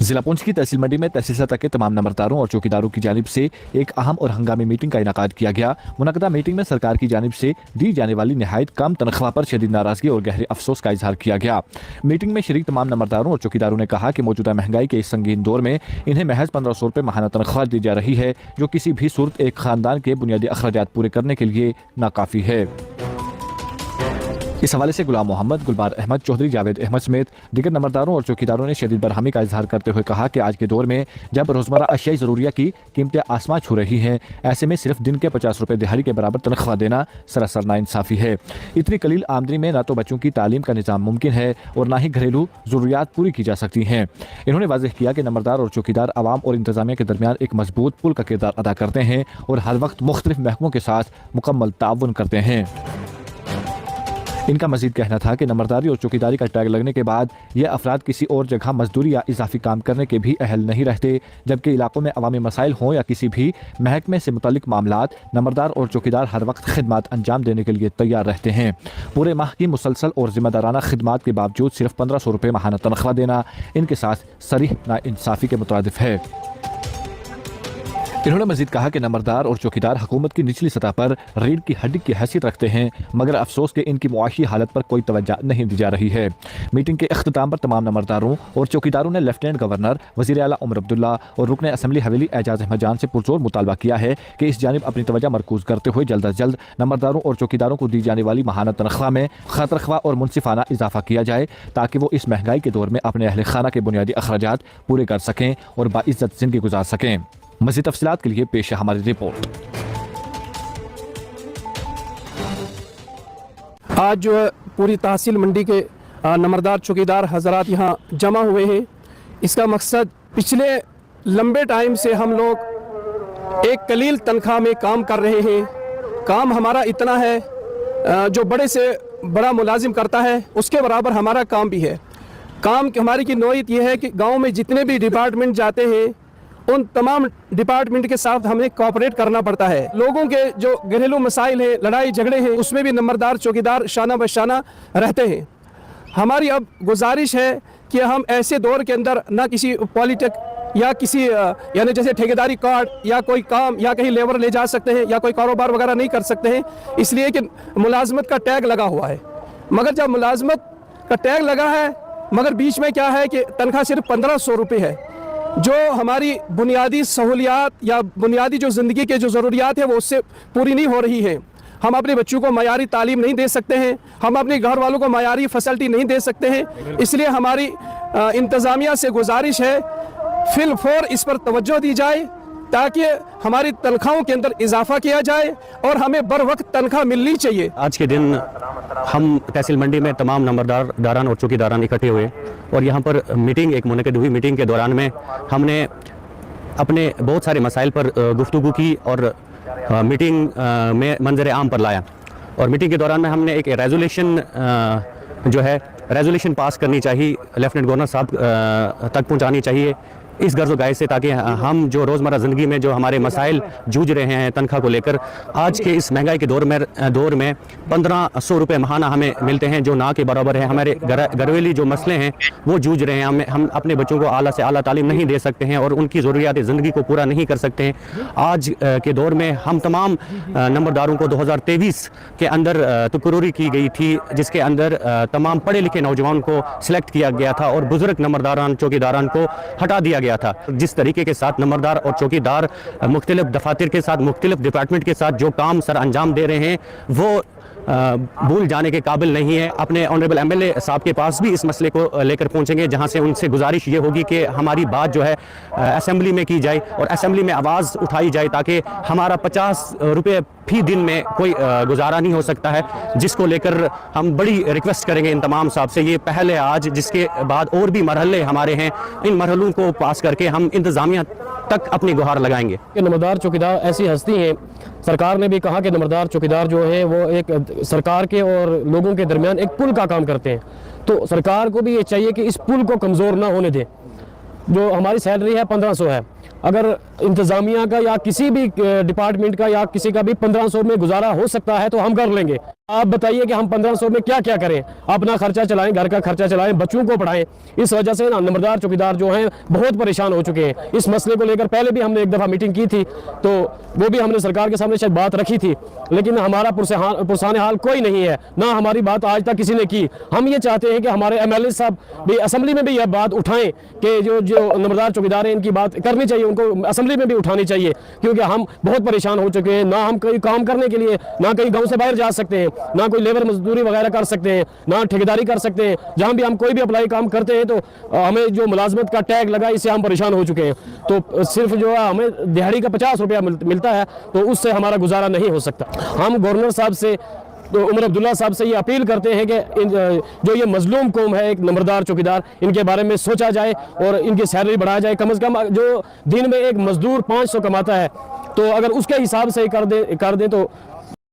जिला पुंछ की तहसील मंडी में तहसील सतह के तमाम नंबरदारों और चौकीदारों की जानिब से एक अहम और हंगामी मीटिंग का इनेकाद किया गया। मुनक़दा मीटिंग में सरकार की जानिब से दी जाने वाली निहायत कम तनख्वाह पर शदीद नाराजगी और गहरे अफसोस का इजहार किया गया। मीटिंग में शरीक तमाम नंबरदारों और चौकीदारों ने कहा कि मौजूदा महंगाई के इस संगीन दौर में इन्हें महज 1500 रुपये माहाना तनख्वाह दी जा रही है, जो किसी भी सूरत एक खानदान के बुनियादी अखराजात पूरे करने के लिए नाकाफी है। इस हवाले से गुलाम मोहम्मद, गुलबार अहमद, चौधरी जावेद अहमद समेत दीगर नंबरदारों और चौकीदारों ने शदीद बरहमी का इजहार करते हुए कहा कि आज के दौर में जब रोजमर्रा अशियाई ज़रूरिया की कीमतें आसमान छू रही हैं, ऐसे में सिर्फ दिन के 50 रुपये दिहाड़ी के बराबर तनख्वाह देना सरासर नाइंसाफ़ी है। इतनी कलील आमदनी में ना तो बच्चों की तालीम का निज़ाम मुमकिन है और ना ही घरेलू ज़रूरियात पूरी की जा सकती हैं। इन्होंने वाज़ेह किया कि नंबरदार और चौकीदार आवाम और इंतज़ामिया के दरमियान एक मजबूत पुल का किरदार अदा करते हैं और हर वक्त मुख्तलिफ महकमों के साथ मुकम्मल ताउन करते हैं। इनका मजीद कहना था कि नंबरदारी और चौकीदारी का टैग लगने के बाद ये अफराद किसी और जगह मजदूरी या इजाफी काम करने के भी अहल नहीं रहते, जबकि इलाकों में अवामी मसाइल हों या किसी भी महकमे से मुतल्लिक मामलात, नंबरदार और चौकीदार हर वक्त खिदमत अंजाम देने के लिए तैयार रहते हैं। पूरे माह की मुसलसल और जिम्मेदाराना खिदमत के बावजूद सिर्फ 1500 रुपये माहाना तनख्वाह देना इनके साथ सरीह नाइंसाफ़ी के मुतरादिफ है। इन्होंने मजीद कहा कि नंबरदार और चौकीदार हुकूमत की निचली सतह पर रीढ़ की हड्डी की हैसियत रखते हैं, मगर अफसोस के इनकी मुआशी हालत पर कोई तवज्जो नहीं दी जा रही है। मीटिंग के अख्ताम पर तमाम नंबरदारों और चौकीदारों ने लेफ्टिनेंट गवर्नर, वज़ीर आला उमर अब्दुल्ला और रुकन असम्बली हवेली एजाज अहमद जान से पुरजोर मुतालबा किया है कि इस जानिब अपनी तवज्जो मरकूज करते हुए जल्द अज जल्द नंबरदारों और चौकीदारों को दी जाने वाली माहाना तनख्वाह में खतरख्वाह और मुनसिफाना इजाफा किया जाए, ताकि वो इस महंगाई के दौर में अपने अहल खाना के बुनियादी अखराजात पूरे कर सकें और बाइज्जत जिंदगी गुजार सकें। मज़ीद तफसीलात के लिए पेश है हमारी रिपोर्ट। आज जो है पूरी तहसील मंडी के नंबरदार चौकीदार हजरात यहाँ जमा हुए हैं। इसका मकसद पिछले लंबे टाइम से हम लोग एक कलील तनख्वाह में काम कर रहे हैं। काम हमारा इतना है जो बड़े से बड़ा मुलाजिम करता है उसके बराबर हमारा काम भी है। काम हमारी की नौयत यह है कि गांव में जितने भी डिपार्टमेंट जाते हैं उन तमाम डिपार्टमेंट के साथ हमें कोऑपरेट करना पड़ता है। लोगों के जो घरेलू मसाइल हैं, लड़ाई झगड़े हैं, उसमें भी नंबरदार चौकीदार शाना बशाना रहते हैं। हमारी अब गुजारिश है कि हम ऐसे दौर के अंदर ना किसी पॉलिटिक या किसी यानी जैसे ठेकेदारी कार्ड या कोई काम या कहीं लेबर ले जा सकते हैं या कोई कारोबार वगैरह नहीं कर सकते हैं, इसलिए कि मुलाजमत का टैग लगा हुआ है। मगर जब मुलाजमत का टैग लगा है मगर बीच में क्या है कि तनख्वाह सिर्फ 1500 रुपये है, जो हमारी बुनियादी सहूलियात या बुनियादी जो ज़िंदगी के जो ज़रूरियात है वो उससे पूरी नहीं हो रही है। हम अपने बच्चों को मयारी तालीम नहीं दे सकते हैं, हम अपने घर वालों को मयारी फैसिलिटी नहीं दे सकते हैं। इसलिए हमारी इंतज़ामिया से गुजारिश है फिल फौर इस पर तवज्जो दी जाए ताकि हमारी तनख्वाहों के अंदर इजाफा किया जाए और हमें बर वक्त तनख्वाह मिलनी चाहिए। आज के दिन हम तहसील मंडी में तमाम नंबरदार दारान और चौकीदारान इकट्ठे हुए और यहाँ पर मीटिंग एक मुनक़िद हुई। मीटिंग के दौरान में हमने अपने बहुत सारे मसाइल पर गुफ्तगू की और मीटिंग में मंजर आम पर लाया। और मीटिंग के दौरान में हमने एक रेजोल्यूशन जो है रेजोल्यूशन पास करनी चाहिए, लेफ्टिनेंट गवर्नर साहब तक पहुँचानी चाहिए इस गर्ज़ गाय से, ताकि हम जो रोज़मर्रा ज़िंदगी में जो हमारे मसाइल जूझ रहे हैं तनख्वाह को लेकर, आज के इस महंगाई के दौर में 1500 रुपये माहाना हमें मिलते हैं, जो ना के बराबर है। हमारे घरेलू जो मसले हैं वो जूझ रहे हैं। हम अपने बच्चों को आला से आला तालीम नहीं दे सकते हैं और उनकी ज़रूरियात ज़िंदगी को पूरा नहीं कर सकते हैं। आज के दौर में हम तमाम नंबरदारों को 2023 के अंदर तकरीरी की गई थी, जिसके अंदर तमाम पढ़े लिखे नौजवान को सिलेक्ट किया गया था और बुजुर्ग नंबरदारान चौकीदारान को हटा दिया गया था। जिस तरीके के साथ नंबरदार और चौकीदार मुख्तलिफ दफातर के साथ मुख्तलिफ डिपार्टमेंट के साथ जो काम सर अंजाम दे रहे हैं वो भूल जाने के काबिल नहीं है। अपने ऑनरेबल एमएलए साहब के पास भी इस मसले को लेकर पहुंचेंगे, जहां से उनसे गुजारिश ये होगी कि हमारी बात जो है असेंबली में की जाए और असेंबली में आवाज़ उठाई जाए, ताकि हमारा 50 रुपये फी दिन में कोई गुजारा नहीं हो सकता है, जिसको लेकर हम बड़ी रिक्वेस्ट करेंगे इन तमाम साहब से। ये पहले आज, जिसके बाद और भी मरहले हमारे हैं, इन मरहलों को पास करके हम इंतज़ामिया तक अपनी गुहार लगाएंगे। नंबरदार चौकीदार ऐसी हस्ती हैं, सरकार ने भी कहा कि नंबरदार चौकीदार जो है वो एक सरकार के और लोगों के दरमियान एक पुल का काम करते हैं। तो सरकार को भी ये चाहिए कि इस पुल को कमज़ोर ना होने दें। जो हमारी सैलरी है 1500 है, अगर इंतज़ामिया का या किसी भी डिपार्टमेंट का या किसी का भी 1500 में गुजारा हो सकता है तो हम कर लेंगे। आप बताइए कि हम 1500 में क्या क्या करें, अपना खर्चा चलाएं, घर का खर्चा चलाएं, बच्चों को पढ़ाएं। इस वजह से ना नंबरदार चौकीदार जो हैं बहुत परेशान हो चुके हैं। इस मसले को लेकर पहले भी हमने एक दफ़ा मीटिंग की थी, तो वो भी हमने सरकार के सामने शायद बात रखी थी, लेकिन हमारा पुरसान हाल कोई नहीं है, ना हमारी बात आज तक किसी ने की। हम ये चाहते हैं कि हमारे MLA साहब भी असेंबली में भी यह बात उठाएं कि जो नंबरदार चौकीदार हैं इनकी बात करनी चाहिए, उनको असेंबली में भी उठानी चाहिए, क्योंकि हम बहुत परेशान हो चुके हैं। ना हम कहीं काम करने के लिए, ना कहीं गाँव से बाहर जा सकते हैं, ना कोई लेबर मजदूरी वगैरह कर सकते हैं, ना ठेकेदारी कर सकते हैं। जहां भी हम कोई भी अप्लाई काम करते हैं तो हमें जो मुलाजमत का टैग लगा, इससे हम परेशान हो चुके हैं। तो सिर्फ जो है हमें दिहाड़ी का 50 रुपया मिलता है, तो उससे हमारा गुजारा नहीं हो सकता। हम गवर्नर साहब से, तो उमर अब्दुल्ला साहब से ये अपील करते हैं कि जो ये मजलूम कौम है एक नंबरदार चौकीदार, इनके बारे में सोचा जाए और इनकी सैलरी बढ़ाया जाए। कम से कम जो दिन में एक मजदूर 500 कमाता है, तो अगर उसके हिसाब से कर दे तो